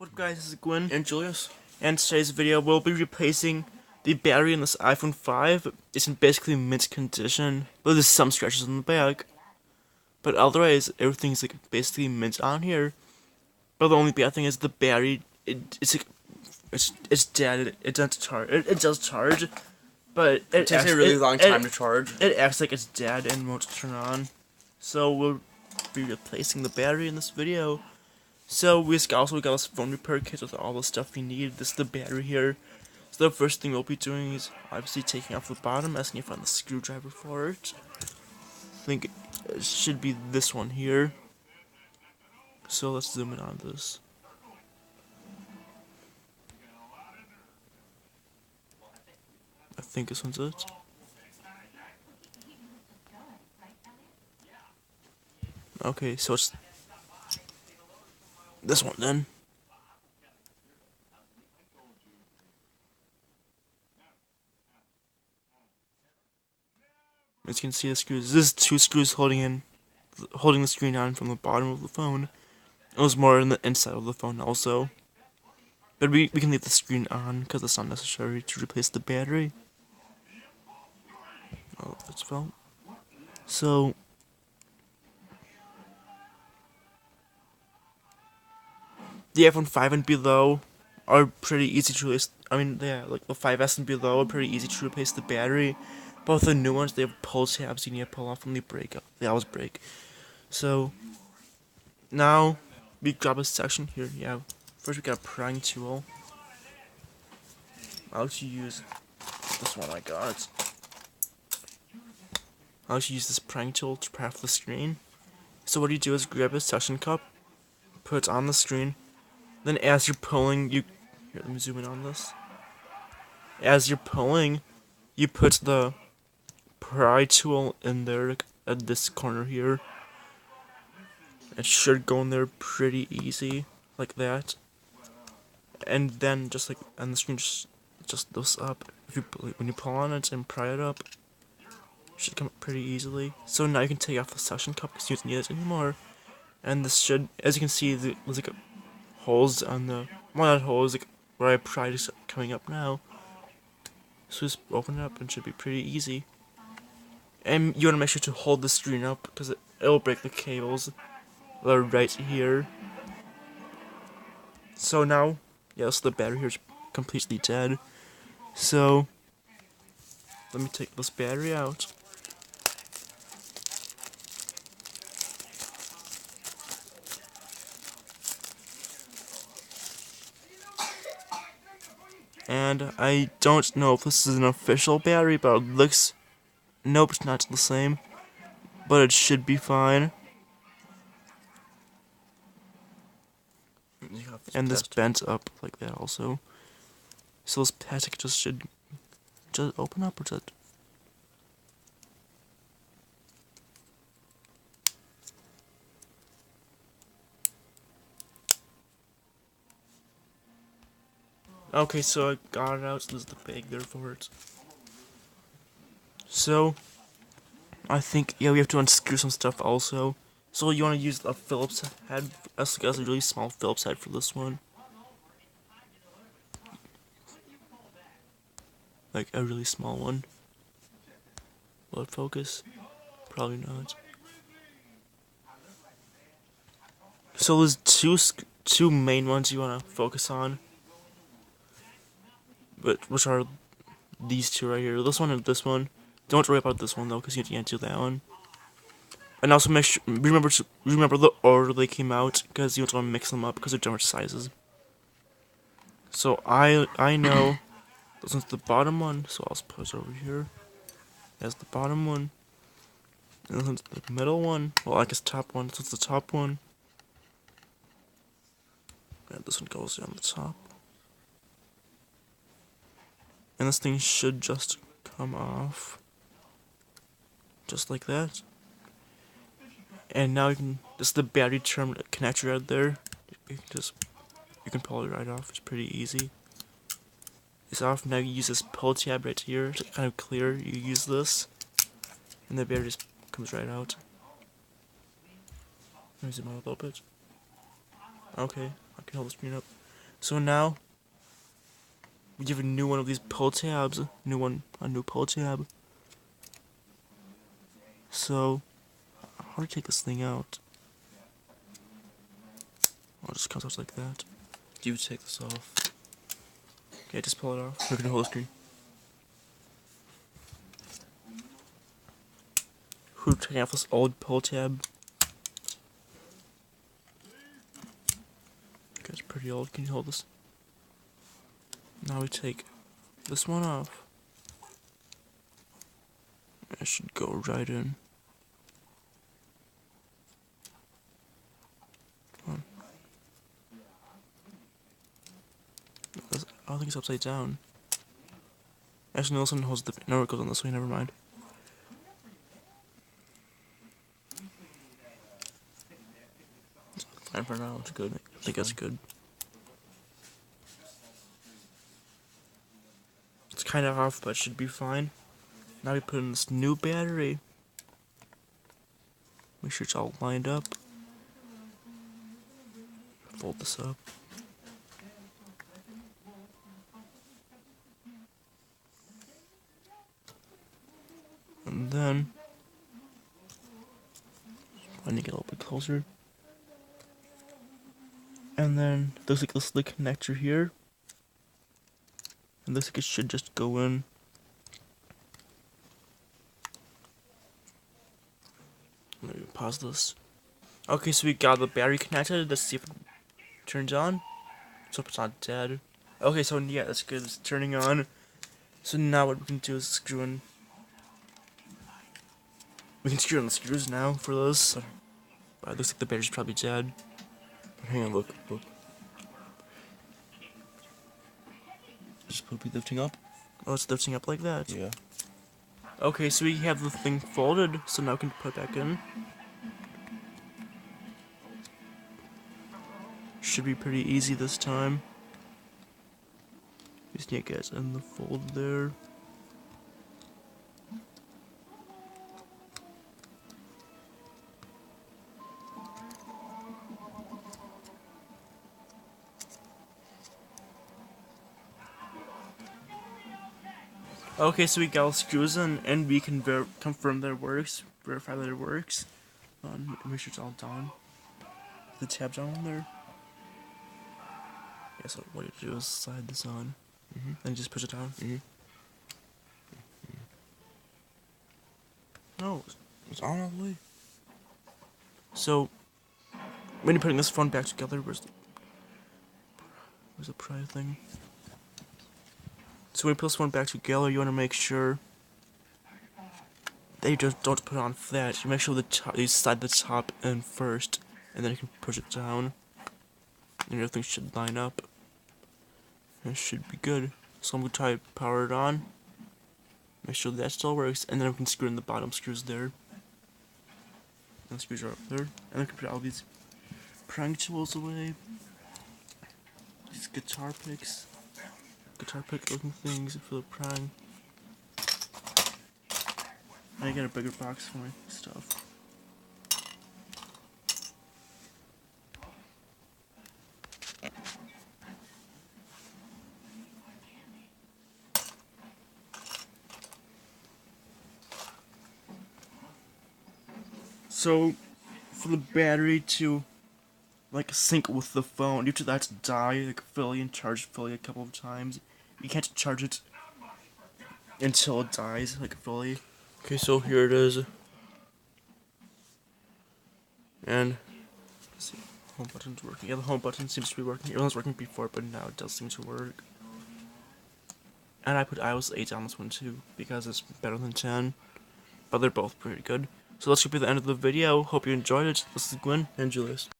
What up guys, this is Gwen, And Julius. and today's video we'll be replacing the battery in this iPhone 5. It's in basically mint condition, but there's some scratches on the back. But otherwise, everything's like basically mint on here. But the only bad thing is the battery, it's dead, it doesn't charge, it does charge, but It takes a really long time to charge. It acts like it's dead and won't turn on. So we'll be replacing the battery in this video. So we also got this phone repair kit with all the stuff we need. This is the battery here. So the first thing we'll be doing is obviously taking off the bottom, asking you to find the screwdriver for it. I think it should be this one here. So let's zoom in on this. I think this one's it. Okay, so it's this one then. As you can see, the screws. This is two screws holding the screen on from the bottom of the phone. It was more in the inside of the phone also. But we can leave the screen on because it's not necessary to replace the battery. Oh, it's fell. So the iPhone 5 and below are pretty easy to replace. I mean, yeah, like the 5S and below are pretty easy to replace the battery. Both the new ones, they have pull tabs you need to pull off when they break up. They always break. So now we grab a section here. Yeah, first we got a prying tool. I'll actually use this one I got. I'll actually use this prying tool to pry off the screen. So what you do is grab a suction cup, put it on the screen. Then as you're pulling, here, let me zoom in on this. As you're pulling, you put the pry tool in there, like, at this corner here. It should go in there pretty easy, like that. And then just like on the screen, just this up. If you when you pull on it and pry it up, it should come up pretty easily. So now you can take off the suction cup because you don't need it anymore. And this should, as you can see, there's like holes on the, well, not holes, like where I pried is coming up now. So just open it up and it should be pretty easy. And you want to make sure to hold the screen up because it'll break the cables that are right here. So now, yes, the battery here is completely dead. So let me take this battery out. And I don't know if this is an official battery, but it looks, nope, it's not the same, but it should be fine. And this bent up like that also. So this plastic should open up, or just. Okay, so I got it out, so there's the bag there for it. So, I think, yeah, we have to unscrew some stuff also. So you want to use a Phillips head, as a really small Phillips head for this one. Like a really small one. Will it focus? Probably not. So there's two main ones you want to focus on. But which are these two right here. This one and this one. Don't worry about this one though, because you can't do that one. And also make sure, remember the order they came out, because you don't want to mix them up because they're different sizes. So I know this one's the bottom one, so I'll just put it over here. That's the bottom one. And this one's the middle one. Well, I guess top one. This one's the top one. And this one goes on the top. And this thing should just come off. Just like that. And now you can, this is the battery term connector right there. You can pull it right off, it's pretty easy. It's off, now you use this pull tab right here to kind of clear, you use this. And the battery just comes right out. Let me zoom out a little bit. Okay, I can hold the screen up. So now we give a new one of these pull tabs. A new pull tab. So how do you take this thing out? Oh, it just comes out like that. Do you take this off? Okay, just pull it off. We're gonna hold the screen. Who taking off this old pull tab? Okay, it's pretty old. Can you hold this? Now we take this one off. It should go right in. Come on. I don't think it's upside down. Actually, no, this one holds the. No, it goes on this way. Never mind. Fine for now. It's good. I think that's good. It's kind of off, but it should be fine. Now we put in this new battery. Make sure it's all lined up. Fold this up. And then I need to get a little bit closer. And then there's like this little connector here. And this like it should just go in. Let me pause this. Okay, so we got the battery connected. Let's see if it turns on. So it's not dead. Okay, so yeah, that's good. It's turning on. So now what we can do is screw in. We can screw in the screws now for this. But it looks like the battery's probably dead. Hang on, look. Just be lifting up? Oh, it's lifting up like that. Yeah. Okay, so we have the thing folded, so now we can put it back in. Should be pretty easy this time. Just need to get it in the fold there. Okay, so we got all the screws in, and we can confirm that it works, verify that it works. Make sure it's all done. The tab down on there. Yeah, so what you do is slide this on, then just push it down. No, It's on all the way. so when you're putting this phone back together, where's the pry thing? So when you put this one back together, you want to make sure that you just don't put it on flat. You make sure you slide the top in first, and then you can push it down, and everything should line up. And it should be good. So I'm gonna try to power it on. Make sure that still works, and then we can screw in the bottom screws there. And the screws are up there, and then we can put all these prying tools away. These guitar pick looking things for the prying. I get a bigger box for my stuff. So, for the battery to like sync with the phone, you have to die like fully and charge fully a couple of times. You can't charge it until it dies like fully. Okay, so here it is. And let's see, home button's working. Yeah, the home button seems to be working. It was working before, but now it does seem to work. And I put iOS 8 on this one too, because it's better than 10. But they're both pretty good. So that's gonna be the end of the video. Hope you enjoyed it. This is Gwen and Julius.